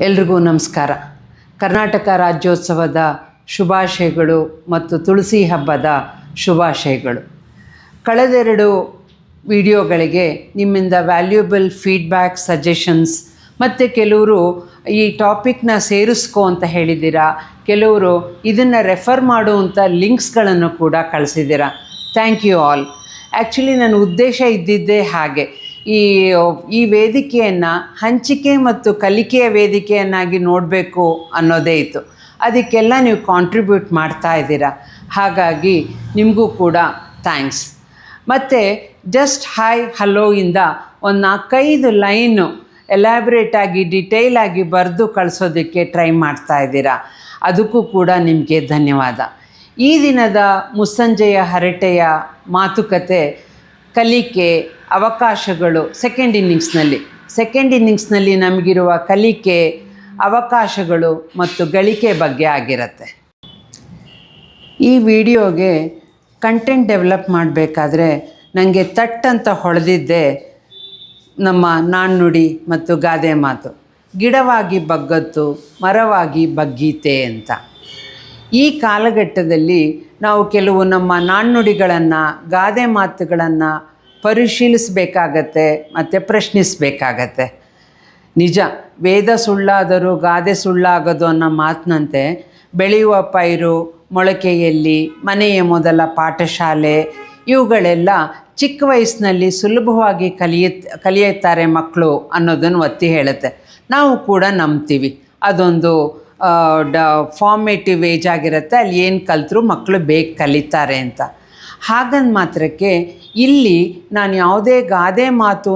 ಎಲ್ರಿಗೂ ನಮಸ್ಕಾರ. ಕರ್ನಾಟಕ ರಾಜ್ಯೋತ್ಸವದ ಶುಭಾಶಯಗಳು ಮತ್ತು ತುಳಸಿ ಹಬ್ಬದ ಶುಭಾಶಯಗಳು. ಕಳೆದೆರಡು ವಿಡಿಯೋಗಳಿಗೆ ನಿಮ್ಮಿಂದ ವ್ಯಾಲ್ಯೂಬಲ್ ಫೀಡ್ಬ್ಯಾಕ್, ಸಜೆಷನ್ಸ್ ಮತ್ತು ಕೆಲವರು ಈ ಟಾಪಿಕ್ನ ಸೇರಿಸ್ಕೋ ಅಂತ ಹೇಳಿದ್ದೀರಾ, ಕೆಲವರು ಇದನ್ನು ರೆಫರ್ ಮಾಡುವಂಥ ಲಿಂಕ್ಸ್ಗಳನ್ನು ಕೂಡ ಕಳಿಸಿದ್ದೀರಾ. Thank you all. ಆ್ಯಕ್ಚುಲಿ ನನ್ನ ಉದ್ದೇಶ ಇದ್ದಿದ್ದೇ ಹಾಗೆ, ಈ ವೇದಿಕೆಯನ್ನು ಹಂಚಿಕೆ ಮತ್ತು ಕಲಿಕೆಯ ವೇದಿಕೆಯನ್ನಾಗಿ ನೋಡಬೇಕು ಅನ್ನೋದೇ ಇತ್ತು. ಅದಕ್ಕೆಲ್ಲ ನೀವು ಕಾಂಟ್ರಿಬ್ಯೂಟ್ ಮಾಡ್ತಾ ಇದ್ದೀರಾ, ಹಾಗಾಗಿ ನಿಮಗೂ ಕೂಡ ಥ್ಯಾಂಕ್ಸ್. ಮತ್ತು ಜಸ್ಟ್ ಹಾಯ್ ಹಲೋ ಇಂದ ಒಂದು 4-5 ಲೈನು ಎಲಾಬ್ರೇಟಾಗಿ ಡಿಟೇಲಾಗಿ ಬರೆದು ಕಳಿಸೋದಕ್ಕೆ ಟ್ರೈ ಮಾಡ್ತಾ ಇದ್ದೀರಾ, ಅದಕ್ಕೂ ಕೂಡ ನಿಮಗೆ ಧನ್ಯವಾದ. ಈ ದಿನದ ಮುಸ್ಸಂಜೆಯ ಹರಟೆಯ ಮಾತುಕತೆ ಕಲಿಕೆ, ಅವಕಾಶಗಳು, ಸೆಕೆಂಡ್ ಇನ್ನಿಂಗ್ಸ್ನಲ್ಲಿ ನಮಗಿರುವ ಕಲಿಕೆ, ಅವಕಾಶಗಳು ಮತ್ತು ಗಳಿಕೆ ಬಗ್ಗೆ ಆಗಿರುತ್ತೆ. ಈ ವಿಡಿಯೋಗೆ ಕಂಟೆಂಟ್ ಡೆವಲಪ್ ಮಾಡಬೇಕಾದ್ರೆ ನನಗೆ ತಟ್ಟಂತ ಹೊಳೆದಿದ್ದೆ ನಮ್ಮ ನಾಣ್ಣುಡಿ ಮತ್ತು ಗಾದೆ ಮಾತು, ಗಿಡವಾಗಿ ಬಗ್ಗತ್ತು ಮರವಾಗಿ ಬಗ್ಗೀತೆ ಅಂತ. ಈ ಕಾಲಘಟ್ಟದಲ್ಲಿ ನಾವು ಕೆಲವು ನಮ್ಮ ನಾಣ್ಣುಡಿಗಳನ್ನು, ಗಾದೆ ಮಾತುಗಳನ್ನು ಪರಿಶೀಲಿಸಬೇಕಾಗತ್ತೆ ಮತ್ತು ಪ್ರಶ್ನಿಸಬೇಕಾಗತ್ತೆ. ನಿಜ, ವೇದ ಸುಳ್ಳಾದರೂ ಗಾದೆ ಸುಳ್ಳಾಗದು ಅನ್ನೋ ಮಾತಿನಂತೆ ಬೆಳೆಯುವ ಪೈರು, ಮೊಳಕೆಯಲ್ಲಿ, ಮನೆಯ ಮೊದಲ ಪಾಠಶಾಲೆ, ಇವುಗಳೆಲ್ಲ ಚಿಕ್ಕ ವಯಸ್ಸಿನಲ್ಲಿ ಸುಲಭವಾಗಿ ಕಲಿಯುತ್ತಾರೆ ಮಕ್ಕಳು ಅನ್ನೋದನ್ನು ಒತ್ತಿ ಹೇಳುತ್ತೆ. ನಾವು ಕೂಡ ನಂಬ್ತೀವಿ, ಅದೊಂದು ಫಾರ್ಮೇಟಿವ್ ಏಜ್ ಆಗಿರುತ್ತೆ, ಅಲ್ಲಿ ಏನು ಕಲಿತರೂ ಮಕ್ಕಳು ಬೇಗ ಕಲಿತಾರೆ ಅಂತ. ಹಾಗಂದ ಮಾತ್ರಕ್ಕೆ ಇಲ್ಲಿ ನಾನು ಯಾವುದೇ ಗಾದೆ ಮಾತು,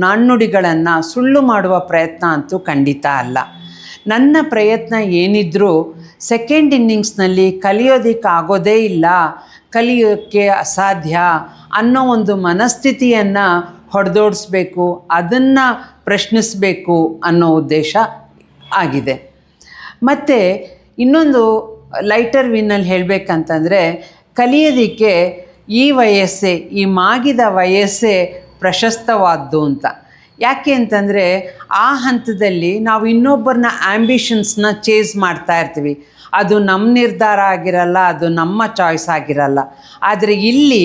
ನಾಣ್ಣುಡಿಗಳನ್ನು ಸುಳ್ಳು ಮಾಡುವ ಪ್ರಯತ್ನ ಅಂತೂ ಖಂಡಿತ ಅಲ್ಲ. ನನ್ನ ಪ್ರಯತ್ನ ಏನಿದ್ರೂ ಸೆಕೆಂಡ್ ಇನ್ನಿಂಗ್ಸ್ನಲ್ಲಿ ಕಲಿಯೋದಕ್ಕಾಗೋದೇ ಇಲ್ಲ, ಕಲಿಯೋಕ್ಕೆ ಅಸಾಧ್ಯ ಅನ್ನೋ ಒಂದು ಮನಸ್ಥಿತಿಯನ್ನು ಹೊಡೆದೋಡಿಸ್ಬೇಕು, ಅದನ್ನು ಪ್ರಶ್ನಿಸಬೇಕು ಅನ್ನೋ ಉದ್ದೇಶ ಆಗಿದೆ. ಮತ್ತು ಇನ್ನೊಂದು ಲೈಟರ್ ವಿನ್ನಲ್ಲಿ ಹೇಳಬೇಕಂತಂದರೆ, ಕಲಿಯೋದಕ್ಕೆ ಈ ವಯಸ್ಸೇ, ಈ ಮಾಗಿದ ವಯಸ್ಸೇ ಪ್ರಶಸ್ತವಾದ್ದು ಅಂತ. ಯಾಕೆ ಅಂತಂದರೆ, ಆ ಹಂತದಲ್ಲಿ ನಾವು ಇನ್ನೊಬ್ಬರನ್ನ ಆ್ಯಂಬಿಷನ್ಸ್ನ ಚೇಸ್ ಮಾಡ್ತಾ ಇರ್ತೀವಿ. ಅದು ನಮ್ಮ ನಿರ್ಧಾರ ಆಗಿರಲ್ಲ, ಅದು ನಮ್ಮ ಚಾಯ್ಸ್ ಆಗಿರಲ್ಲ. ಆದರೆ ಇಲ್ಲಿ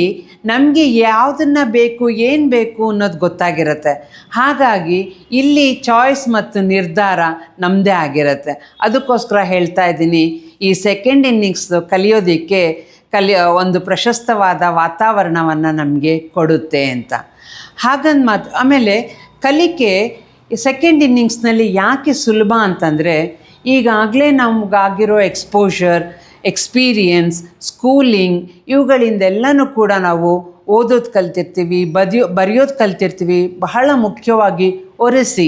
ನಮಗೆ ಯಾವುದನ್ನು ಬೇಕು, ಏನು ಬೇಕು ಅನ್ನೋದು ಗೊತ್ತಾಗಿರುತ್ತೆ. ಹಾಗಾಗಿ ಇಲ್ಲಿ ಚಾಯ್ಸ್ ಮತ್ತು ನಿರ್ಧಾರ ನಮ್ಮದೇ ಆಗಿರುತ್ತೆ. ಅದಕ್ಕೋಸ್ಕರ ಹೇಳ್ತಾ ಇದ್ದೀನಿ, ಈ ಸೆಕೆಂಡ್ ಇನ್ನಿಂಗ್ಸ್ ಕಲಿಯೋದಕ್ಕೆ ಒಂದು ಪ್ರಶಸ್ತವಾದ ವಾತಾವರಣವನ್ನು ನಮಗೆ ಕೊಡುತ್ತೆ ಅಂತ. ಹಾಗಂದು ಆಮೇಲೆ ಕಲಿಕೆ ಸೆಕೆಂಡ್ ಇನ್ನಿಂಗ್ಸ್ನಲ್ಲಿ ಯಾಕೆ ಸುಲಭ ಅಂತಂದರೆ, ಈಗಾಗಲೇ ನಮಗಾಗಿರೋ ಎಕ್ಸ್ಪೋಷರ್, ಎಕ್ಸ್ಪೀರಿಯನ್ಸ್, ಸ್ಕೂಲಿಂಗ್, ಇವುಗಳಿಂದೆಲ್ಲನೂ ಕೂಡ ನಾವು ಓದೋದು ಕಲ್ತಿರ್ತೀವಿ, ಬರೆಯೋದು ಕಲ್ತಿರ್ತೀವಿ. ಬಹಳ ಮುಖ್ಯವಾಗಿ ಒರೆಸಿ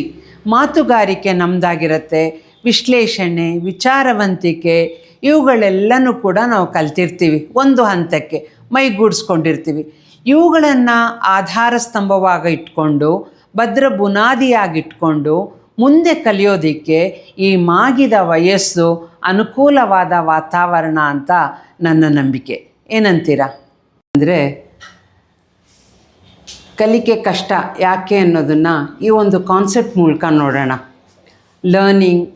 ಮಾತುಗಾರಿಕೆ ನಮ್ಮದಾಗಿರುತ್ತೆ, ವಿಶ್ಲೇಷಣೆ, ವಿಚಾರವಂತಿಕೆ, ಇವುಗಳೆಲ್ಲನೂ ಕೂಡ ನಾವು ಕಲ್ತಿರ್ತೀವಿ. ಒಂದು ಹಂತಕ್ಕೆ ಮೈಗೂಡಿಸ್ಕೊಂಡಿರ್ತೀವಿ. ಇವುಗಳನ್ನು ಆಧಾರ ಸ್ತಂಭವಾಗಿ ಇಟ್ಕೊಂಡು, ಭದ್ರ ಬುನಾದಿಯಾಗಿಟ್ಕೊಂಡು ಮುಂದೆ ಕಲಿಯೋದಕ್ಕೆ ಈ ಮಾಗಿದ ವಯಸ್ಸು ಅನುಕೂಲವಾದ ವಾತಾವರಣ ಅಂತ ನನ್ನ ನಂಬಿಕೆ. ಏನಂತೀರಾ? ಅಂದರೆ ಕಲಿಕೆ ಕಷ್ಟ ಯಾಕೆ ಅನ್ನೋದನ್ನು ಈ ಒಂದು ಕಾನ್ಸೆಪ್ಟ್ ಮೂಲಕ ನೋಡೋಣ. ಲರ್ನಿಂಗ್,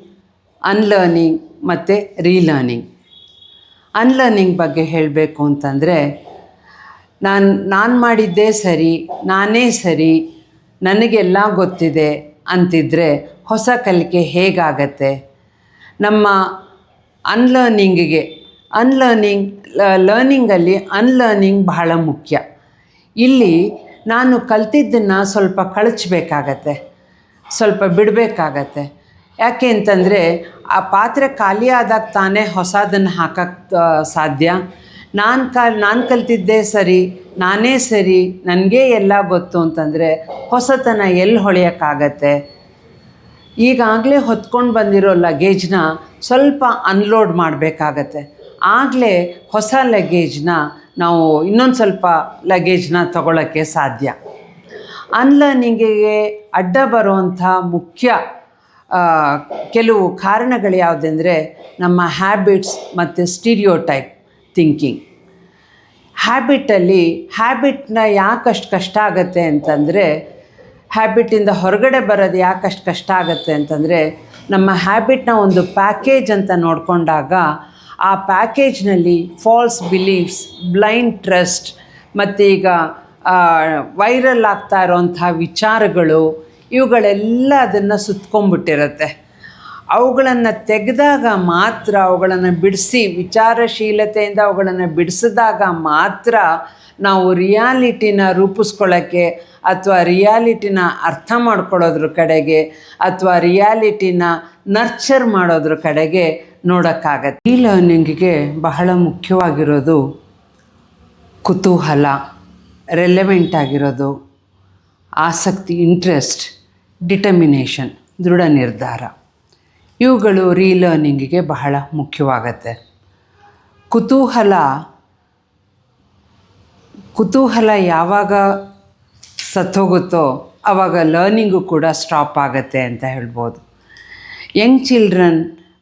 ಅನ್ಲರ್ನಿಂಗ್ ಮತ್ತು ರೀಲರ್ನಿಂಗ್. ಅನ್ಲರ್ನಿಂಗ್ ಬಗ್ಗೆ ಹೇಳಬೇಕು ಅಂತಂದರೆ, ನಾನು ಮಾಡಿದ್ದೇ ಸರಿ, ನಾನೇ ಸರಿ, ನನಗೆಲ್ಲ ಗೊತ್ತಿದೆ ಅಂತಿದ್ದರೆ ಹೊಸ ಕಲಿಕೆ ಹೇಗಾಗತ್ತೆ? ನಮ್ಮ ಲರ್ನಿಂಗಲ್ಲಿ ಅನ್ಲರ್ನಿಂಗ್ ಬಹಳ ಮುಖ್ಯ. ಇಲ್ಲಿ ನಾನು ಕಲ್ತಿದ್ದನ್ನು ಸ್ವಲ್ಪ ಕಳಚಬೇಕಾಗತ್ತೆ, ಸ್ವಲ್ಪ ಬಿಡಬೇಕಾಗತ್ತೆ. ಯಾಕೆ ಅಂತಂದರೆ, ಆ ಪಾತ್ರೆ ಖಾಲಿ ಆದಾಗ ತಾನೇ ಹೊಸದನ್ನು ಹಾಕೋಕ್ಕೆ ಸಾಧ್ಯ. ನಾನು ಕಲ್ತಿದ್ದೇ ಸರಿ, ನಾನೇ ಸರಿ, ನನಗೇ ಎಲ್ಲ ಗೊತ್ತು ಅಂತಂದರೆ ಹೊಸತನ ಎಲ್ಲಿ ಹೊಳೆಯೋಕ್ಕಾಗತ್ತೆ? ಈಗಾಗಲೇ ಹೊತ್ಕೊಂಡು ಬಂದಿರೋ ಲಗೇಜ್ನ ಸ್ವಲ್ಪ ಅನ್ಲೋಡ್ ಮಾಡಬೇಕಾಗತ್ತೆ. ಆಗಲೇ ಹೊಸ ಲಗೇಜ್ನ ನಾವು ಇನ್ನೊಂದು ಸ್ವಲ್ಪ ಲಗೇಜ್ನ ತಗೊಳ್ಳೋಕ್ಕೆ ಸಾಧ್ಯ. ಅನ್ಲರ್ನಿಂಗಿಗೆ ಅಡ್ಡ ಬರುವಂಥ ಮುಖ್ಯ ಕೆಲವು ಕಾರಣಗಳು ಯಾವುದೆಂದರೆ, ನಮ್ಮ ಹ್ಯಾಬಿಟ್ಸ್ ಮತ್ತು ಸ್ಟೀರಿಯೋಟೈಪ್ ಥಿಂಕಿಂಗ್. ಹ್ಯಾಬಿಟ್ನ ಯಾಕಷ್ಟು ಕಷ್ಟ ಆಗುತ್ತೆ ಅಂತಂದರೆ, ಹ್ಯಾಬಿಟ್ಟಿಂದ ಹೊರಗಡೆ ಬರೋದು ಯಾಕಷ್ಟು ಕಷ್ಟ ಆಗುತ್ತೆ ಅಂತಂದರೆ, ನಮ್ಮ ಹ್ಯಾಬಿಟ್ನ ಒಂದು ಪ್ಯಾಕೇಜ್ ಅಂತ ನೋಡಿಕೊಂಡಾಗ ಆ ಪ್ಯಾಕೇಜ್ನಲ್ಲಿ ಫಾಲ್ಸ್ ಬಿಲೀಫ್ಸ್, ಬ್ಲೈಂಡ್ ಟ್ರಸ್ಟ್ ಮತ್ತು ಈಗ ವೈರಲ್ ಆಗ್ತಾ ಇರೋಂಥ ವಿಚಾರಗಳು ಇವುಗಳೆಲ್ಲ ಅದನ್ನು ಸುತ್ಕೊಂಡ್ಬಿಟ್ಟಿರುತ್ತೆ. ಅವುಗಳನ್ನು ತೆಗೆದಾಗ ಮಾತ್ರ, ಅವುಗಳನ್ನು ಬಿಡಿಸಿ ವಿಚಾರಶೀಲತೆಯಿಂದ ಅವುಗಳನ್ನು ಬಿಡಿಸಿದಾಗ ಮಾತ್ರ ನಾವು ರಿಯಾಲಿಟಿನ ರೂಪಿಸ್ಕೊಳ್ಳೋಕ್ಕೆ ಅಥವಾ ರಿಯಾಲಿಟಿನ ಅರ್ಥ ಮಾಡ್ಕೊಳ್ಳೋದ್ರ ಕಡೆಗೆ ಅಥವಾ ರಿಯಾಲಿಟಿನ ನರ್ಚರ್ ಮಾಡೋದ್ರ ಕಡೆಗೆ ನೋಡೋಕ್ಕಾಗತ್ತೆ. ಈ ಲರ್ನಿಂಗಿಗೆ ಬಹಳ ಮುಖ್ಯವಾಗಿರೋದು ಕುತೂಹಲ, ರೆಲೆವೆಂಟ್ ಆಗಿರೋದು, ಆಸಕ್ತಿ, ಇಂಟ್ರೆಸ್ಟ್, ಡಿಟರ್ಮಿನೇಷನ್, ದೃಢ ನಿರ್ಧಾರ. ಇವುಗಳು ರೀಲರ್ನಿಂಗಿಗೆ ಬಹಳ ಮುಖ್ಯವಾಗತ್ತೆ. ಕುತೂಹಲ ಯಾವಾಗ ಸತ್ತೋಗುತ್ತೋ ಆವಾಗ ಲರ್ನಿಂಗು ಕೂಡ ಸ್ಟಾಪ್ ಆಗುತ್ತೆ ಅಂತ ಹೇಳ್ಬೋದು. ಯಂಗ್ ಚಿಲ್ಡ್ರನ್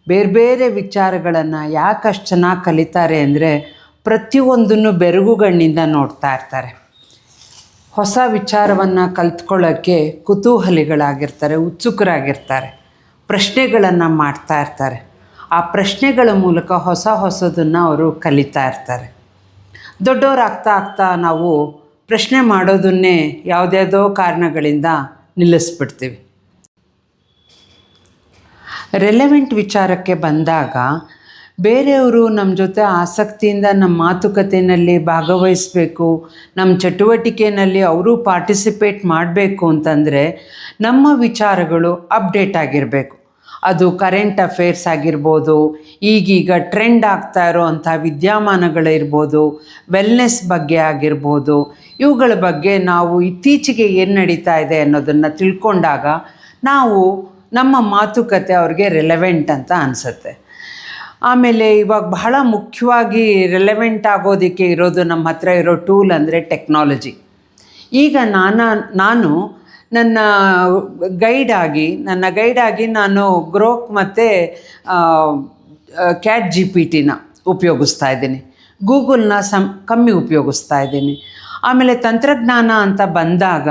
ಬೇರೆ ಬೇರೆ ವಿಚಾರಗಳನ್ನು ಯಾಕಷ್ಟು ಚೆನ್ನಾಗಿ ಕಲಿತಾರೆ ಅಂದರೆ ಪ್ರತಿಯೊಂದನ್ನು ಬೆರಗುಗಣ್ಣಿಂದ ನೋಡ್ತಾ ಇರ್ತಾರೆ. ಹೊಸ ವಿಚಾರವನ್ನು ಕಲ್ತ್ಕೊಳ್ಳೋಕ್ಕೆ ಕುತೂಹಲಿಗಳಾಗಿರ್ತಾರೆ, ಉತ್ಸುಕರಾಗಿರ್ತಾರೆ, ಪ್ರಶ್ನೆಗಳನ್ನು ಮಾಡ್ತಾ ಇರ್ತಾರೆ. ಆ ಪ್ರಶ್ನೆಗಳ ಮೂಲಕ ಹೊಸದನ್ನು ಅವರು ಕಲಿತಾ ಇರ್ತಾರೆ. ದೊಡ್ಡವರಾಗ್ತಾ ಆಗ್ತಾ ನಾವು ಪ್ರಶ್ನೆ ಮಾಡೋದನ್ನೇ ಯಾವುದ್ಯಾವುದೋ ಕಾರಣಗಳಿಂದ ನಿಲ್ಲಿಸ್ಬಿಡ್ತೀವಿ. ರೆಲೆವೆಂಟ್ ವಿಚಾರಕ್ಕೆ ಬಂದಾಗ ಬೇರೆಯವರು ನಮ್ಮ ಜೊತೆ ಆಸಕ್ತಿಯಿಂದ ನಮ್ಮ ಮಾತುಕತೆಯಲ್ಲಿ ಭಾಗವಹಿಸಬೇಕು, ನಮ್ಮ ಚಟುವಟಿಕೆಯಲ್ಲಿ ಅವರು ಪಾರ್ಟಿಸಿಪೇಟ್ ಮಾಡಬೇಕು ಅಂತಂದರೆ ನಮ್ಮ ವಿಚಾರಗಳು ಅಪ್ಡೇಟ್ ಆಗಿರಬೇಕು. ಅದು ಕರೆಂಟ್ ಅಫೇರ್ಸ್ ಆಗಿರ್ಬೋದು, ಈಗೀಗ ಟ್ರೆಂಡ್ ಆಗ್ತಾ ಇರೋವಂಥ ವಿದ್ಯಮಾನಗಳಿರ್ಬೋದು, ವೆಲ್ನೆಸ್ ಬಗ್ಗೆ ಆಗಿರ್ಬೋದು. ಇವುಗಳ ಬಗ್ಗೆ ನಾವು ಇತ್ತೀಚೆಗೆ ಏನು ನಡೀತಾ ಇದೆ ಅನ್ನೋದನ್ನು ತಿಳ್ಕೊಂಡಾಗ ನಮ್ಮ ಮಾತುಕತೆ ಅವ್ರಿಗೆ ರೆಲೆವೆಂಟ್ ಅಂತ ಅನಿಸುತ್ತೆ. ಆಮೇಲೆ ಇವಾಗ ಬಹಳ ಮುಖ್ಯವಾಗಿ ರೆಲೆವೆಂಟ್ ಆಗೋದಕ್ಕೆ ಇರೋದು ನಮ್ಮ ಹತ್ರ ಇರೋ ಟೂಲ್ ಅಂದರೆ ಟೆಕ್ನಾಲಜಿ. ಈಗ ನಾನು ನನ್ನ ಗೈಡಾಗಿ ನಾನು ಗ್ರೋಕ್ ಮತ್ತು ಕ್ಯಾಟ್ GPT ಉಪಯೋಗಿಸ್ತಾ ಇದ್ದೀನಿ. ಗೂಗಲ್ನ ಕಮ್ಮಿ ಉಪಯೋಗಿಸ್ತಾ ಇದ್ದೀನಿ. ಆಮೇಲೆ ತಂತ್ರಜ್ಞಾನ ಅಂತ ಬಂದಾಗ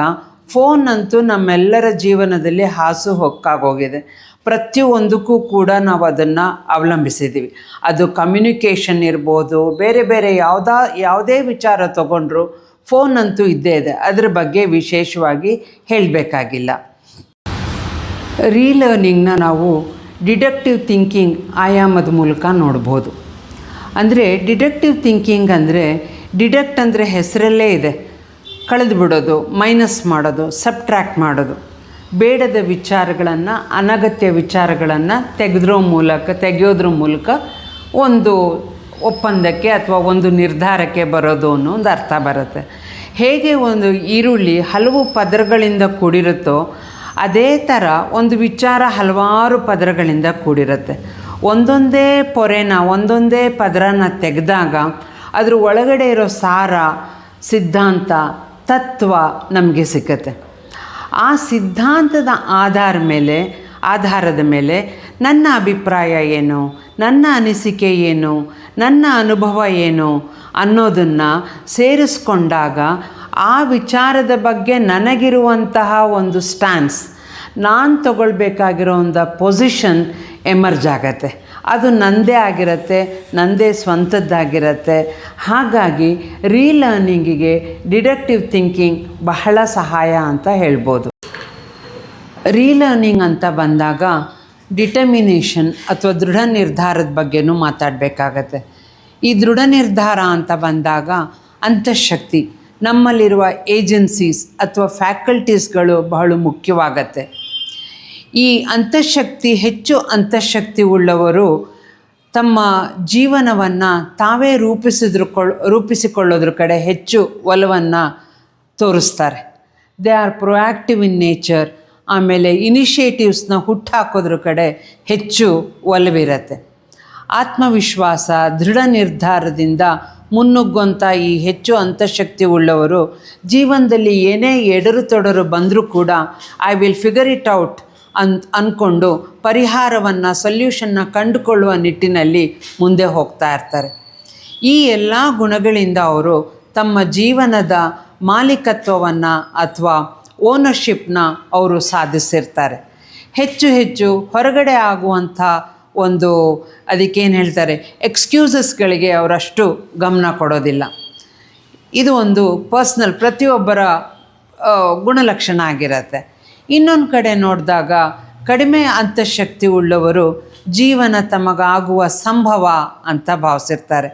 ಫೋನ್ ಅಂತೂ ನಮ್ಮೆಲ್ಲರ ಜೀವನದಲ್ಲಿ ಹಾಸು ಹೊಕ್ಕಾಗೋಗಿದೆ. ಪ್ರತಿಯೊಂದಕ್ಕೂ ಕೂಡ ನಾವು ಅದನ್ನು ಅವಲಂಬಿಸಿದ್ದೀವಿ. ಅದು ಕಮ್ಯುನಿಕೇಷನ್ ಇರ್ಬೋದು, ಬೇರೆ ಬೇರೆ ಯಾವುದೇ ವಿಚಾರ ತಗೊಂಡ್ರು ಫೋನ್ ಅಂತೂ ಇದ್ದೇ ಇದೆ. ಅದ್ರ ಬಗ್ಗೆ ವಿಶೇಷವಾಗಿ ಹೇಳಬೇಕಾಗಿಲ್ಲ. ರೀಲರ್ನಿಂಗ್ನ ನಾವು ಡಿಡಕ್ಟಿವ್ ಥಿಂಕಿಂಗ್ ಆಯಾಮದ ಮೂಲಕ ನೋಡ್ಬೋದು. ಅಂದರೆ ಡಿಡಕ್ಟಿವ್ ಥಿಂಕಿಂಗ್ ಅಂದರೆ ಡಿಡಕ್ಟ್ ಅಂದರೆ ಹೆಸರಲ್ಲೇ ಇದೆ, ಕಳೆದು ಬಿಡೋದು, ಮೈನಸ್ ಮಾಡೋದು, ಸಬ್ಟ್ರ್ಯಾಕ್ಟ್ ಮಾಡೋದು. ಬೇಡದ ವಿಚಾರಗಳನ್ನು, ಅನಗತ್ಯ ವಿಚಾರಗಳನ್ನು ತೆಗೆಯೋದ್ರ ಮೂಲಕ ಒಂದು ಒಪ್ಪಂದಕ್ಕೆ ಅಥವಾ ಒಂದು ನಿರ್ಧಾರಕ್ಕೆ ಬರೋದು ಅನ್ನೋ ಒಂದು ಅರ್ಥ ಬರುತ್ತೆ. ಹೇಗೆ ಒಂದು ಈರುಳ್ಳಿ ಹಲವು ಪದರಗಳಿಂದ ಕೂಡಿರುತ್ತೋ ಅದೇ ಥರ ಒಂದು ವಿಚಾರ ಹಲವಾರು ಪದರಗಳಿಂದ ಕೂಡಿರುತ್ತೆ. ಒಂದೊಂದೇ ಪದರನ ತೆಗೆದಾಗ ಅದ್ರ ಒಳಗಡೆ ಇರೋ ಸಾರ, ಸಿದ್ಧಾಂತ, ತತ್ವ ನಮಗೆ ಸಿಕ್ಕತ್ತೆ. ಆ ಸಿದ್ಧಾಂತದ ಆಧಾರದ ಮೇಲೆ ನನ್ನ ಅಭಿಪ್ರಾಯ ಏನು, ನನ್ನ ಅನಿಸಿಕೆ ಏನು, ನನ್ನ ಅನುಭವ ಏನು ಅನ್ನೋದನ್ನು ಸೇರಿಸ್ಕೊಂಡಾಗ ಆ ವಿಚಾರದ ಬಗ್ಗೆ ನನಗಿರುವಂತಹ ಒಂದು ಸ್ಟ್ಯಾನ್ಸ್, ನಾನು ತಗೊಳ್ಬೇಕಾಗಿರೋ ಒಂದು ಪೊಸಿಷನ್ ಎಮರ್ಜ್ ಆಗತ್ತೆ. ಅದು ನನ್ನದೇ ಆಗಿರುತ್ತೆ, ನನ್ನದೇ ಸ್ವಂತದ್ದಾಗಿರುತ್ತೆ. ಹಾಗಾಗಿ ರೀಲರ್ನಿಂಗಿಗೆ ಡಿಡಕ್ಟಿವ್ ಥಿಂಕಿಂಗ್ ಬಹಳ ಸಹಾಯ ಅಂತ ಹೇಳ್ಬೋದು. ರೀಲರ್ನಿಂಗ್ ಅಂತ ಬಂದಾಗ ಡಿಟರ್ಮಿನೇಷನ್ ಅಥವಾ ದೃಢ ನಿರ್ಧಾರದ ಬಗ್ಗೆನೂ ಮಾತಾಡಬೇಕಾಗತ್ತೆ. ಈ ದೃಢ ನಿರ್ಧಾರ ಅಂತ ಬಂದಾಗ ಅಂತಃಶಕ್ತಿ, ನಮ್ಮಲ್ಲಿರುವ ಏಜೆನ್ಸೀಸ್ ಅಥವಾ ಫ್ಯಾಕಲ್ಟೀಸ್ಗಳು ಬಹಳ ಮುಖ್ಯವಾಗತ್ತೆ. ಈ ಹೆಚ್ಚು ಅಂತಃಶಕ್ತಿ ಉಳ್ಳವರು ತಮ್ಮ ಜೀವನವನ್ನು ತಾವೇ ರೂಪಿಸಿಕೊಳ್ಳೋದ್ರ ಕಡೆ ಹೆಚ್ಚು ಒಲವನ್ನು ತೋರಿಸ್ತಾರೆ. They are proactive in nature. ಆಮೇಲೆ ಇನಿಷಿಯೇಟಿವ್ಸ್ನ ಹುಟ್ಟಾಕೋದ್ರ ಕಡೆ ಹೆಚ್ಚು ಒಲವಿರುತ್ತೆ. ಆತ್ಮವಿಶ್ವಾಸ, ದೃಢ ನಿರ್ಧಾರದಿಂದ ಮುನ್ನುಗ್ಗುವಂಥ ಈ ಹೆಚ್ಚು ಅಂತಃಶಕ್ತಿ ಉಳ್ಳವರು ಜೀವನದಲ್ಲಿ ಏನೇ ಎಡರು ತೊಡರು ಬಂದರೂ ಕೂಡ I will figure it out ಅಂದ್ಕೊಂಡು ಸೊಲ್ಯೂಷನ್ನ ಕಂಡುಕೊಳ್ಳುವ ನಿಟ್ಟಿನಲ್ಲಿ ಮುಂದೆ ಹೋಗ್ತಾ ಇರ್ತಾರೆ. ಈ ಎಲ್ಲ ಗುಣಗಳಿಂದ ಅವರು ತಮ್ಮ ಜೀವನದ ಮಾಲೀಕತ್ವವನ್ನು ಅಥವಾ ಓನರ್ಶಿಪ್ನ ಅವರು ಸಾಧಿಸಿರ್ತಾರೆ. ಹೆಚ್ಚು ಹೆಚ್ಚು ಹೊರಗಡೆ ಆಗುವಂಥ ಒಂದು ಅದಕ್ಕೇನು ಹೇಳ್ತಾರೆ ಎಕ್ಸ್ಕ್ಯೂಸಸ್ಗಳಿಗೆ ಅವರಷ್ಟು ಗಮನ ಕೊಡೋದಿಲ್ಲ. ಇದು ಒಂದು ಪರ್ಸ್ನಲ್ ಪ್ರತಿಯೊಬ್ಬರ ಗುಣಲಕ್ಷಣ ಆಗಿರತ್ತೆ. ಇನ್ನೊಂದು ಕಡೆ ನೋಡಿದಾಗ ಕಡಿಮೆ ಅಂತಃಶಕ್ತಿ ಉಳ್ಳವರು ಜೀವನ ತಮಗಾಗುವ ಸಂಭವ ಅಂತ ಭಾವಿಸಿರ್ತಾರೆ.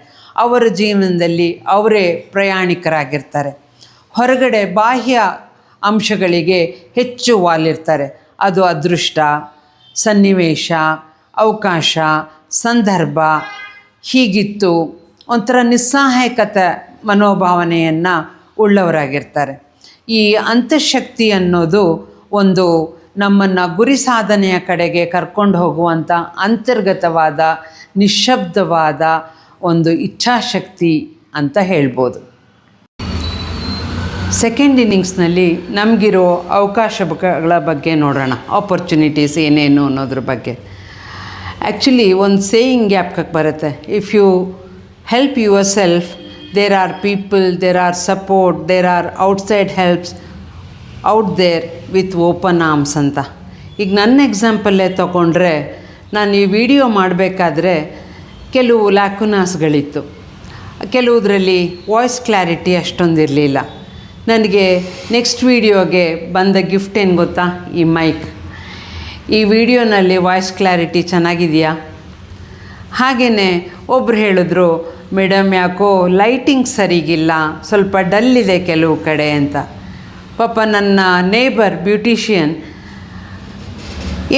ಅವರ ಜೀವನದಲ್ಲಿ ಅವರೇ ಪ್ರಯಾಣಿಕರಾಗಿರ್ತಾರೆ. ಹೊರಗಡೆ ಬಾಹ್ಯ ಅಂಶಗಳಿಗೆ ಹೆಚ್ಚು ವಾಲಿರ್ತಾರೆ. ಅದು ಅದೃಷ್ಟ, ಸನ್ನಿವೇಶ, ಅವಕಾಶ, ಸಂದರ್ಭ ಹೀಗಿತ್ತು ಒಂಥರ ನಿಸ್ಸಹಾಯಕತೆ ಮನೋಭಾವನೆಯನ್ನು ಉಳ್ಳವರಾಗಿರ್ತಾರೆ. ಈ ಅಂತಃಶಕ್ತಿ ಅನ್ನೋದು ಒಂದು ನಮ್ಮನ್ನು ಗುರಿ ಸಾಧನೆಯ ಕಡೆಗೆ ಕರ್ಕೊಂಡು ಹೋಗುವಂಥ ಅಂತರ್ಗತವಾದ ನಿಶ್ಶಬ್ದವಾದ ಒಂದು ಇಚ್ಛಾಶಕ್ತಿ ಅಂತ ಹೇಳ್ಬೋದು. ಸೆಕೆಂಡ್ ಇನ್ನಿಂಗ್ಸ್ನಲ್ಲಿ ನಮಗಿರೋ ಅವಕಾಶಗಳ ಬಗ್ಗೆ ನೋಡೋಣ. ಆಪರ್ಚುನಿಟೀಸ್ ಏನೇನು ಅನ್ನೋದ್ರ ಬಗ್ಗೆ. ಆ್ಯಕ್ಚುಲಿ ಒಂದು ಸೇಯಿಂಗ್ ಜ್ಞಾಪಕಕ್ಕೆ ಬರುತ್ತೆ. If you help yourself, there are people, there are support, there are outside helps out there with open arms ಅಂತ. ಈಗ ನನ್ನ ಎಕ್ಸಾಂಪಲ್ಲೇ ತೊಗೊಂಡ್ರೆ, ನಾನು ಈ ವಿಡಿಯೋ ಮಾಡಬೇಕಾದ್ರೆ ಕೆಲವು ಲ್ಯಾಕುನಾಸ್ಗಳಿತ್ತು. ಕೆಲವುದರಲ್ಲಿ ವಾಯ್ಸ್ ಕ್ಲಾರಿಟಿ ಅಷ್ಟೊಂದಿರಲಿಲ್ಲ. ನನಗೆ ನೆಕ್ಸ್ಟ್ ವೀಡಿಯೋಗೆ ಬಂದ ಗಿಫ್ಟ್ ಏನು ಗೊತ್ತಾ? ಈ ಮೈಕ್. ಈ ವಿಡಿಯೋನಲ್ಲಿ ವಾಯ್ಸ್ ಕ್ಲಾರಿಟಿ ಚೆನ್ನಾಗಿದೆಯಾ? ಹಾಗೆಯೇ ಒಬ್ಬರು ಹೇಳಿದ್ರು, ಮೇಡಮ್ ಯಾಕೋ ಲೈಟಿಂಗ್ ಸರಿಗಿಲ್ಲ, ಸ್ವಲ್ಪ ಡಲ್ ಇದೆ ಕೆಲವು ಕಡೆ ಅಂತ. ಪಾಪ ನನ್ನ ನೇಬರ್ ಬ್ಯೂಟಿಷಿಯನ್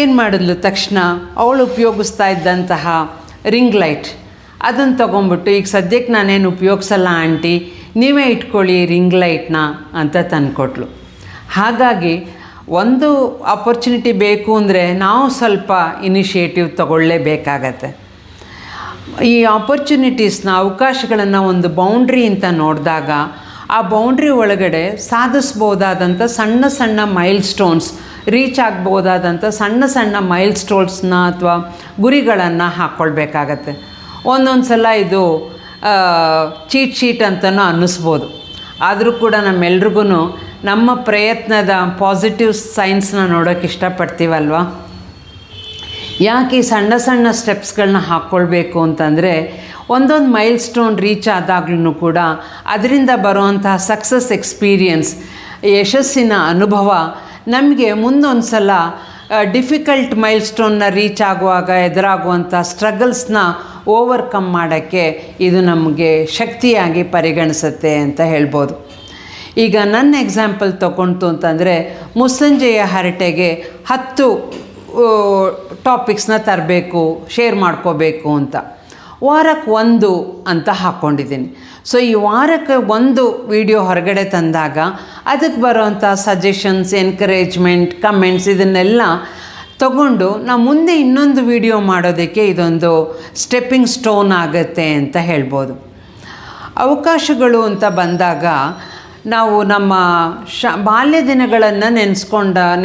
ಏನು ಮಾಡಿದ್ಲು, ತಕ್ಷಣ ಅವಳು ಉಪಯೋಗಿಸ್ತಾ ಇದ್ದಂತಹ ರಿಂಗ್ ಲೈಟ್ ಅದನ್ನು ತೊಗೊಂಬಿಟ್ಟು, ಈಗ ಸದ್ಯಕ್ಕೆ ನಾನೇನು ಉಪಯೋಗಿಸಲ್ಲ ಆಂಟಿ, ನೀವೇ ಇಟ್ಕೊಳ್ಳಿ ರಿಂಗ್ ಲೈಟ್ನ ಅಂತ ತಂದುಕೊಟ್ಲು. ಹಾಗಾಗಿ ಒಂದು ಆಪರ್ಚುನಿಟಿ ಬೇಕು ಅಂದರೆ ನಾವು ಸ್ವಲ್ಪ ಇನಿಷಿಯೇಟಿವ್ ತಗೊಳ್ಳೇಬೇಕಾಗತ್ತೆ. ಈ ಆಪರ್ಚುನಿಟೀಸ್ನ ಅವಕಾಶಗಳನ್ನು ಒಂದು ಬೌಂಡ್ರಿ ಅಂತ ನೋಡಿದಾಗ, ಆ ಬೌಂಡ್ರಿ ಒಳಗಡೆ ಸಾಧಿಸ್ಬೋದಾದಂಥ ಸಣ್ಣ ಸಣ್ಣ ಮೈಲ್ ಸ್ಟೋನ್ಸ್, ರೀಚ್ ಆಗ್ಬೋದಾದಂಥ ಸಣ್ಣ ಸಣ್ಣ ಮೈಲ್ ಸ್ಟೋನ್ಸ್ನ ಅಥವಾ ಗುರಿಗಳನ್ನು ಹಾಕ್ಕೊಳ್ಬೇಕಾಗತ್ತೆ. ಒಂದೊಂದು ಸಲ ಇದು ಚೀಟ್ ಶೀಟ್ ಅಂತಲೂ ಅನ್ನಿಸ್ಬೋದು. ಆದರೂ ಕೂಡ ನಮ್ಮೆಲ್ರಿಗೂ ನಮ್ಮ ಪ್ರಯತ್ನದ ಪಾಸಿಟಿವ್ ಸೈನ್ಸ್ನ ನೋಡೋಕ್ಕೆ ಇಷ್ಟಪಡ್ತೀವಲ್ವ? ಯಾಕೆ ಈ ಸಣ್ಣ ಸಣ್ಣ ಸ್ಟೆಪ್ಸ್ಗಳನ್ನ ಹಾಕ್ಕೊಳ್ಬೇಕು ಅಂತಂದರೆ, ಒಂದೊಂದು ಮೈಲ್ ಸ್ಟೋನ್ ರೀಚ್ ಆದಾಗ್ಲೂ ಕೂಡ ಅದರಿಂದ ಬರುವಂತಹ ಸಕ್ಸಸ್ ಎಕ್ಸ್ಪೀರಿಯನ್ಸ್, ಯಶಸ್ಸಿನ ಅನುಭವ ನಮಗೆ ಮುಂದೊಂದು ಸಲ ಡಿಫಿಕಲ್ಟ್ ಮೈಲ್ ಸ್ಟೋನ್ನ ರೀಚ್ ಆಗುವಾಗ ಎದುರಾಗುವಂಥ ಸ್ಟ್ರಗಲ್ಸ್ನ ಓವರ್ಕಮ್ ಮಾಡೋಕ್ಕೆ ಇದು ನಮಗೆ ಶಕ್ತಿಯಾಗಿ ಪರಿಗಣಿಸುತ್ತೆ ಅಂತ ಹೇಳ್ಬೋದು. ಈಗ ನನ್ನ ಎಕ್ಸಾಂಪಲ್ ತೊಗೊಂತು ಅಂತಂದರೆ, ಮುಸ್ಸಂಜೆಯ ಹರಟೆಗೆ 10 ಟಾಪಿಕ್ಸ್ನ ತರಬೇಕು, ಶೇರ್ ಮಾಡ್ಕೋಬೇಕು ಅಂತ. ವಾರಕ್ಕೆ 1 ಅಂತ ಹಾಕ್ಕೊಂಡಿದ್ದೀನಿ. ಸೊ ಈ ವಾರಕ್ಕೆ 1 ವಿಡಿಯೋ ಹೊರಗಡೆ ತಂದಾಗ ಅದಕ್ಕೆ ಬರೋವಂಥ ಸಜೆಷನ್ಸ್, ಎನ್ಕರೇಜ್ಮೆಂಟ್, ಕಮೆಂಟ್ಸ್ ಇದನ್ನೆಲ್ಲ ತಗೊಂಡು ನಾವು ಮುಂದೆ ಇನ್ನೊಂದು ವಿಡಿಯೋ ಮಾಡೋದಕ್ಕೆ ಇದೊಂದು ಸ್ಟೆಪ್ಪಿಂಗ್ ಸ್ಟೋನ್ ಆಗುತ್ತೆ ಅಂತ ಹೇಳ್ಬೋದು. ಅವಕಾಶಗಳು ಅಂತ ಬಂದಾಗ ನಾವು ನಮ್ಮ ಬಾಲ್ಯ ದಿನಗಳನ್ನು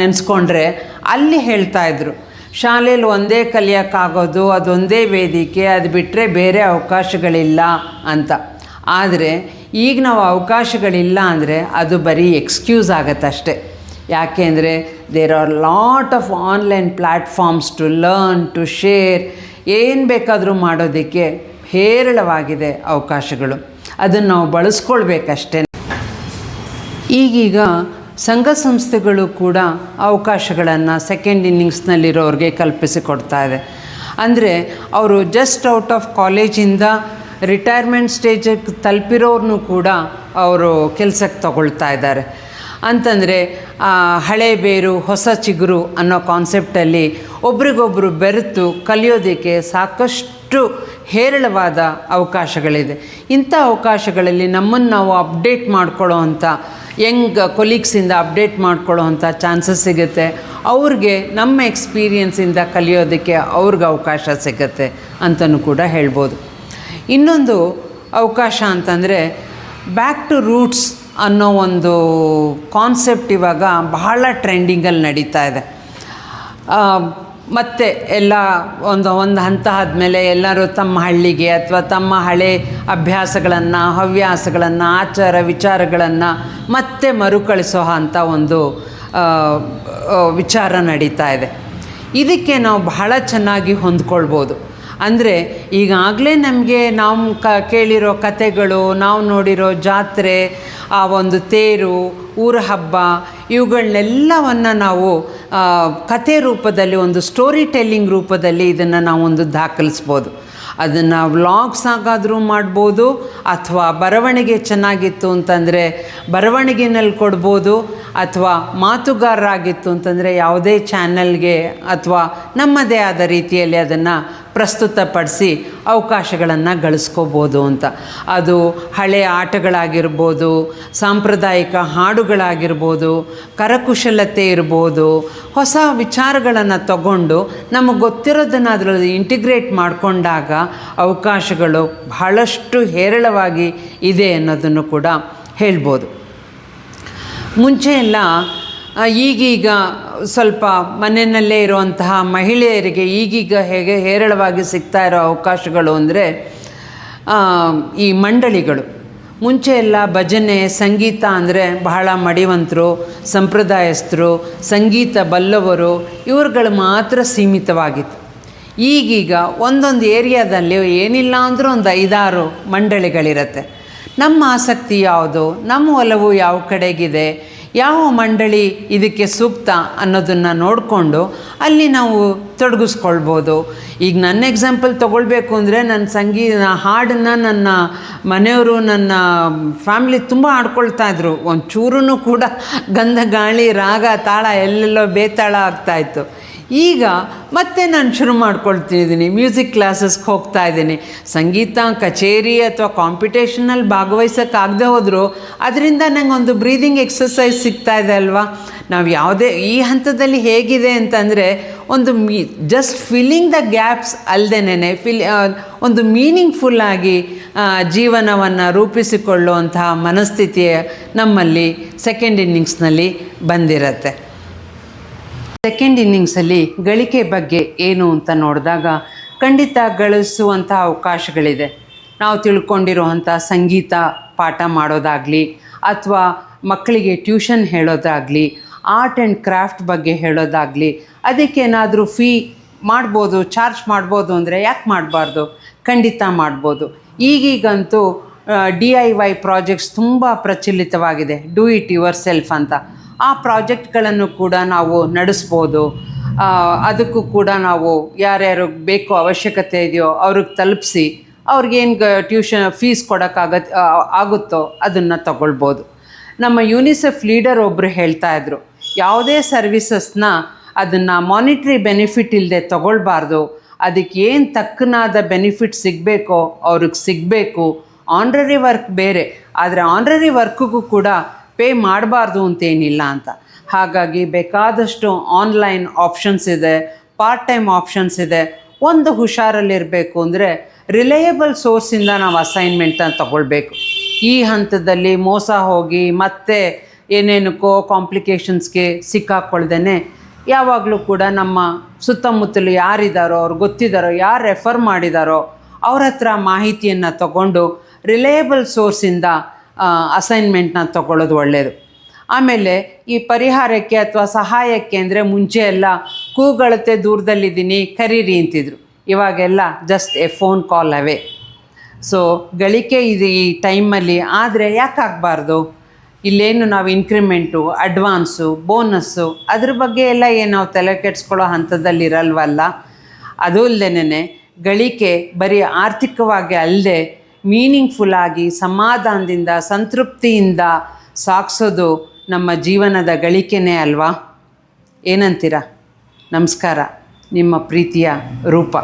ನೆನೆಸ್ಕೊಂಡ್ರೆ ಅಲ್ಲಿ ಹೇಳ್ತಾಯಿದ್ರು, ಶಾಲೆಯಲ್ಲಿ ಒಂದೇ ಕಲಿಯೋಕ್ಕಾಗೋದು, ಅದೊಂದೇ ವೇದಿಕೆ, ಅದು ಬಿಟ್ಟರೆ ಬೇರೆ ಅವಕಾಶಗಳಿಲ್ಲ ಅಂತ. ಆದರೆ ಈಗ ನಾವು ಅವಕಾಶಗಳಿಲ್ಲ ಅಂದರೆ ಅದು ಬರೀ ಎಕ್ಸ್ಕ್ಯೂಸ್ ಆಗುತ್ತಷ್ಟೆ. ಯಾಕೆ ಅಂದರೆ there are lot of online platforms to learn, to share, ಏನು ಬೇಕಾದರೂ ಮಾಡೋದಕ್ಕೆ ಹೇರಳವಾಗಿದೆ ಅವಕಾಶಗಳು. ಅದನ್ನು ನಾವು ಬಳಸ್ಕೊಳ್ಬೇಕಷ್ಟೇ. ಈಗೀಗ ಸಂಘ ಸಂಸ್ಥೆಗಳು ಕೂಡ ಅವಕಾಶಗಳನ್ನು ಸೆಕೆಂಡ್ ಇನ್ನಿಂಗ್ಸ್ನಲ್ಲಿರೋರಿಗೆ ಕಲ್ಪಿಸಿಕೊಡ್ತಾ ಇದೆ. ಅಂದರೆ ಅವರು ಜಸ್ಟ್ ಔಟ್ ಆಫ್ ಕಾಲೇಜಿಂದ ರಿಟೈರ್ಮೆಂಟ್ ಸ್ಟೇಜಿಗೆ ತಲುಪಿರೋರ್ನೂ ಕೂಡ ಅವರು ಕೆಲಸಕ್ಕೆ ತಗೊಳ್ತಾ ಇದ್ದಾರೆ. ಅಂತಂದರೆ ಹಳೆ ಬೇರು ಹೊಸ ಚಿಗುರು ಅನ್ನೋ ಕಾನ್ಸೆಪ್ಟಲ್ಲಿ ಒಬ್ರಿಗೊಬ್ಬರು ಬೆರೆತು ಕಲಿಯೋದಕ್ಕೆ ಸಾಕಷ್ಟು ಹೇರಳವಾದ ಅವಕಾಶಗಳಿದೆ. ಇಂಥ ಅವಕಾಶಗಳಲ್ಲಿ ನಮ್ಮನ್ನು ನಾವು ಅಪ್ಡೇಟ್ ಮಾಡ್ಕೊಳ್ಳೋ ಅಂಥ ಯಂಗ್ ಕೊಲೀಗ್ಸಿಂದ ಅಪ್ಡೇಟ್ ಮಾಡ್ಕೊಳ್ಳೋ ಅಂಥ ಚಾನ್ಸಸ್ ಸಿಗುತ್ತೆ. ಅವ್ರಿಗೆ ನಮ್ಮ ಎಕ್ಸ್ಪೀರಿಯನ್ಸಿಂದ ಕಲಿಯೋದಕ್ಕೆ ಅವ್ರಿಗೆ ಅವಕಾಶ ಸಿಗುತ್ತೆ ಅಂತಲೂ ಕೂಡ ಹೇಳ್ಬೋದು. ಇನ್ನೊಂದು ಅವಕಾಶ ಅಂತಂದರೆ ಬ್ಯಾಕ್ ಟು ರೂಟ್ಸ್ ಅನ್ನೋ ಒಂದು ಕಾನ್ಸೆಪ್ಟ್ ಇವಾಗ ಬಹಳ ಟ್ರೆಂಡಿಂಗಲ್ಲಿ ನಡೀತಾ ಇದೆ. ಮತ್ತು ಎಲ್ಲ ಒಂದು ಹಂತ ಆದಮೇಲೆ ಎಲ್ಲರೂ ತಮ್ಮ ಹಳ್ಳಿಗೆ ಅಥವಾ ತಮ್ಮ ಹಳೆ ಅಭ್ಯಾಸಗಳನ್ನು, ಹವ್ಯಾಸಗಳನ್ನು, ಆಚಾರ ವಿಚಾರಗಳನ್ನು ಮತ್ತೆ ಮರುಕಳಿಸೋ ಅಂಥ ಒಂದು ವಿಚಾರ ನಡೀತಾ ಇದೆ. ಇದಕ್ಕೆ ನಾವು ಬಹಳ ಚೆನ್ನಾಗಿ ಹೊಂದ್ಕೊಳ್ಬೋದು. ಅಂದರೆ ಈಗಾಗಲೇ ನಮಗೆ ನಾವು ಕೇಳಿರೋ ಕತೆಗಳು, ನಾವು ನೋಡಿರೋ ಜಾತ್ರೆ, ಆ ಒಂದು ತೇರು, ಊರ ಹಬ್ಬ, ಇವುಗಳನ್ನೆಲ್ಲವನ್ನು ನಾವು ಕತೆ ರೂಪದಲ್ಲಿ, ಒಂದು ಸ್ಟೋರಿ ಟೆಲ್ಲಿಂಗ್ ರೂಪದಲ್ಲಿ ಇದನ್ನು ನಾವೊಂದು ದಾಖಲಿಸ್ಬೋದು. ಅದನ್ನು ವ್ಲಾಗ್ಸ್ ಆಗಾದರೂ ಮಾಡ್ಬೋದು, ಅಥವಾ ಬರವಣಿಗೆ ಚೆನ್ನಾಗಿತ್ತು ಅಂತಂದರೆ ಬರವಣಿಗೆನಲ್ಲಿ ಕೊಡ್ಬೋದು, ಅಥವಾ ಮಾತುಗಾರರಾಗಿತ್ತು ಅಂತಂದರೆ ಯಾವುದೇ ಚಾನಲ್ಗೆ ಅಥವಾ ನಮ್ಮದೇ ಆದ ರೀತಿಯಲ್ಲಿ ಅದನ್ನು ಪ್ರಸ್ತುತಪಡಿಸಿ ಅವಕಾಶಗಳನ್ನು ಗಳಿಸ್ಕೋಬೋದು ಅಂತ. ಅದು ಹಳೆಯ ಆಟಗಳಾಗಿರ್ಬೋದು, ಸಾಂಪ್ರದಾಯಿಕ ಹಾಡುಗಳಾಗಿರ್ಬೋದು, ಕರಕುಶಲತೆ ಇರ್ಬೋದು, ಹೊಸ ವಿಚಾರಗಳನ್ನು ತಗೊಂಡು ನಮಗೆ ಗೊತ್ತಿರೋದನ್ನು ಅದರಲ್ಲಿ ಇಂಟಿಗ್ರೇಟ್ ಮಾಡಿಕೊಂಡಾಗ ಅವಕಾಶಗಳು ಬಹಳಷ್ಟು ಹೇರಳವಾಗಿ ಇದೆ ಅನ್ನೋದನ್ನು ಕೂಡ ಹೇಳ್ಬೋದು. ಮುಂಚೆ ಎಲ್ಲ ಈಗೀಗ ಸ್ವಲ್ಪ ಮನೆಯಲ್ಲೇ ಇರುವಂತಹ ಮಹಿಳೆಯರಿಗೆ ಈಗೀಗ ಹೇಗೆ ಹೇರಳವಾಗಿ ಸಿಗ್ತಾ ಇರೋ ಅವಕಾಶಗಳು ಅಂದರೆ ಈ ಮಂಡಳಿಗಳು. ಮುಂಚೆ ಎಲ್ಲ ಭಜನೆ, ಸಂಗೀತ ಅಂದರೆ ಬಹಳ ಮಡಿವಂತರು, ಸಂಪ್ರದಾಯಸ್ಥರು, ಸಂಗೀತ ಬಲ್ಲವರು, ಇವ್ರುಗಳು ಮಾತ್ರ ಸೀಮಿತವಾಗಿತ್ತು. ಈಗೀಗ ಒಂದೊಂದು ಏರಿಯಾದಲ್ಲಿ ಏನಿಲ್ಲ ಅಂದರೂ ಒಂದು 5-6 ಮಂಡಳಿಗಳಿರುತ್ತೆ. ನಮ್ಮ ಆಸಕ್ತಿ ಯಾವುದು, ನಮ್ಮ ಒಲವು ಯಾವ ಕಡೆಗಿದೆ, ಯಾವ ಮಂಡಳಿ ಇದಕ್ಕೆ ಸೂಕ್ತ ಅನ್ನೋದನ್ನು ನೋಡಿಕೊಂಡು ಅಲ್ಲಿ ನಾವು ತೊಡಗಿಸ್ಕೊಳ್ಬೋದು. ಈಗ ನನ್ನ ಎಕ್ಸಾಂಪಲ್ ತೊಗೊಳ್ಬೇಕು ಅಂದರೆ ನನ್ನ ಹಾಡನ್ನು ನನ್ನ ಮನೆಯವರು, ನನ್ನ ಫ್ಯಾಮಿಲಿ ತುಂಬ ಹಾಡ್ಕೊಳ್ತಾಯಿದ್ರು. ಒಂಚೂರೂ ಕೂಡ ಗಂಧ, ಗಾಳಿ, ರಾಗ, ತಾಳ ಎಲ್ಲೆಲ್ಲೋ ಬೇತಾಳ ಆಗ್ತಾಯಿತ್ತು. ಈಗ ಮತ್ತೆ ನಾನು ಶುರು ಮಾಡ್ಕೊಳ್ತಿದ್ದೀನಿ, ಮ್ಯೂಸಿಕ್ ಕ್ಲಾಸಸ್ಗೆ ಹೋಗ್ತಾ ಇದ್ದೀನಿ. ಸಂಗೀತ ಕಚೇರಿ ಅಥವಾ ಕಾಂಪಿಟೇಷನಲ್ಲಿ ಭಾಗವಹಿಸೋಕ್ಕಾಗದೆ ಹೋದರೂ ಅದರಿಂದ ನನಗೊಂದು ಬ್ರೀದಿಂಗ್ ಎಕ್ಸಸೈಸ್ ಸಿಗ್ತಾ ಇದೆ ಅಲ್ವಾ. ನಾವು ಯಾವುದೇ ಈ ಹಂತದಲ್ಲಿ ಹೇಗಿದೆ ಅಂತಂದರೆ ಒಂದು ಜಸ್ಟ್ ಫಿಲ್ಲಿಂಗ್ ದ ಗ್ಯಾಪ್ಸ್ ಅಲ್ಲದೇನೆ ಒಂದು ಮೀನಿಂಗ್ಫುಲ್ಲಾಗಿ ಜೀವನವನ್ನು ರೂಪಿಸಿಕೊಳ್ಳುವಂತಹ ಮನಸ್ಥಿತಿ ನಮ್ಮಲ್ಲಿ ಸೆಕೆಂಡ್ ಇನ್ನಿಂಗ್ಸ್ನಲ್ಲಿ ಬಂದಿರತ್ತೆ. ಸೆಕೆಂಡ್ ಇನ್ನಿಂಗ್ಸಲ್ಲಿ ಗಳಿಕೆ ಬಗ್ಗೆ ಏನು ಅಂತ ನೋಡಿದಾಗ ಖಂಡಿತ ಗಳಿಸುವಂಥ ಅವಕಾಶಗಳಿದೆ. ನಾವು ತಿಳ್ಕೊಂಡಿರುವಂಥ ಸಂಗೀತ ಪಾಠ ಮಾಡೋದಾಗಲಿ, ಅಥವಾ ಮಕ್ಕಳಿಗೆ ಟ್ಯೂಷನ್ ಹೇಳೋದಾಗಲಿ, ಆರ್ಟ್ ಆ್ಯಂಡ್ ಕ್ರಾಫ್ಟ್ ಬಗ್ಗೆ ಹೇಳೋದಾಗಲಿ, ಅದಕ್ಕೇನಾದರೂ ಫೀ ಮಾಡ್ಬೋದು, ಚಾರ್ಜ್ ಮಾಡ್ಬೋದು ಅಂದರೆ ಯಾಕೆ ಮಾಡಬಾರ್ದು? ಖಂಡಿತ ಮಾಡ್ಬೋದು. ಈಗೀಗಂತೂ DIY ಪ್ರಾಜೆಕ್ಟ್ಸ್ ತುಂಬ ಪ್ರಚಲಿತವಾಗಿದೆ, ಡೂ ಇಟ್ ಯುವರ್ ಸೆಲ್ಫ್ ಅಂತ. ಆ ಪ್ರಾಜೆಕ್ಟ್ಗಳನ್ನು ಕೂಡ ನಾವು ನಡೆಸ್ಬೋದು. ಅದಕ್ಕೂ ಕೂಡ ನಾವು ಯಾರ್ಯಾರು ಬೇಕೋ, ಅವಶ್ಯಕತೆ ಇದೆಯೋ ಅವ್ರಿಗೆ ತಲುಪಿಸಿ ಅವ್ರಿಗೇನು ಟ್ಯೂಷನ್ ಫೀಸ್ ಆಗುತ್ತೋ ಅದನ್ನು ತಗೊಳ್ಬೋದು. ನಮ್ಮ ಯುನಿಸೆಫ್ ಲೀಡರ್ ಒಬ್ಬರು ಹೇಳ್ತಾಯಿದ್ರು, ಯಾವುದೇ ಸರ್ವಿಸಸ್ನ ಅದನ್ನು ಮಾನಿಟ್ರಿ ಬೆನಿಫಿಟ್ ಇಲ್ಲದೆ ತಗೊಳ್ಬಾರ್ದು. ಅದಕ್ಕೆ ಏನು ತಕ್ಕನಾದ ಬೆನಿಫಿಟ್ ಸಿಗಬೇಕೋ ಅವ್ರಿಗೆ ಸಿಗಬೇಕು. ಆನ್ರರಿ ವರ್ಕ್ ಬೇರೆ, ಆದರೆ ಆನ್ರರಿ ವರ್ಕ್ಗೂ ಕೂಡ ಪೇ ಮಾಡಬಾರ್ದು ಅಂತೇನಿಲ್ಲ ಅಂತ. ಹಾಗಾಗಿ ಬೇಕಾದಷ್ಟು ಆನ್ಲೈನ್ ಆಪ್ಷನ್ಸ್ ಇದೆ, ಪಾರ್ಟ್ ಟೈಮ್ ಆಪ್ಷನ್ಸ್ ಇದೆ. ಒಂದು ಹುಷಾರಲ್ಲಿರಬೇಕು ಅಂದರೆ ರಿಲಯಬಲ್ ಸೋರ್ಸಿಂದ ನಾವು ಅಸೈನ್ಮೆಂಟನ್ನು ತಗೊಳ್ಬೇಕು. ಈ ಹಂತದಲ್ಲಿ ಮೋಸ ಹೋಗಿ ಮತ್ತೆ ಏನೇನಕ್ಕೋ ಕಾಂಪ್ಲಿಕೇಶನ್ಸ್ಗೆ ಸಿಕ್ಕಾಕ್ಕೊಳ್ದೇ ಯಾವಾಗಲೂ ಕೂಡ ನಮ್ಮ ಸುತ್ತಮುತ್ತಲು ಯಾರಿದ್ದಾರೋ, ಅವ್ರು ಗೊತ್ತಿದ್ದಾರೋ, ಯಾರು ರೆಫರ್ ಮಾಡಿದಾರೋ ಅವ್ರ ಹತ್ರ ಮಾಹಿತಿಯನ್ನು ತಗೊಂಡು ರಿಲಯಬಲ್ ಸೋರ್ಸಿಂದ ಅಸೈನ್ಮೆಂಟ್ನ ತಗೊಳ್ಳೋದು ಒಳ್ಳೆಯದು. ಆಮೇಲೆ ಈ ಪರಿಹಾರಕ್ಕೆ ಅಥವಾ ಸಹಾಯಕ್ಕೆ ಅಂದರೆ ಮುಂಚೆ ಎಲ್ಲ ಕೂಗಳತೆ ದೂರದಲ್ಲಿದ್ದೀನಿ ಕರೀರಿ ಅಂತಿದ್ರು. ಇವಾಗೆಲ್ಲ just A phone call away. So ಗಳಿಕೆ ಇದು ಈ ಟೈಮಲ್ಲಿ. ಆದರೆ ಯಾಕೆ ಆಗಬಾರ್ದು? ಇಲ್ಲೇನು ನಾವು ಇನ್ಕ್ರಿಮೆಂಟು, ಅಡ್ವಾನ್ಸು, ಬೋನಸ್ಸು ಅದ್ರ ಬಗ್ಗೆ ಎಲ್ಲ ಏನು ನಾವು ತಲೆ ಕೆಡಿಸ್ಕೊಳ್ಳೋ ಹಂತದಲ್ಲಿ ಇರಲ್ವಲ್ಲ. ಅದು ಅಲ್ಲದೇನೆ ಗಳಿಕೆ ಬರೀ ಆರ್ಥಿಕವಾಗಿ ಅಲ್ಲದೆ ಮೀನಿಂಗ್ಫುಲ್ಲಾಗಿ ಸಮಾಧಾನದಿಂದ ಸಂತೃಪ್ತಿಯಿಂದ ಸಾಗಿಸೋದು ನಮ್ಮ ಜೀವನದ ಗಳಿಕೆನೇ ಅಲ್ವಾ? ಏನಂತೀರ? ನಮಸ್ಕಾರ. ನಿಮ್ಮ ಪ್ರೀತಿಯ ರೂಪ.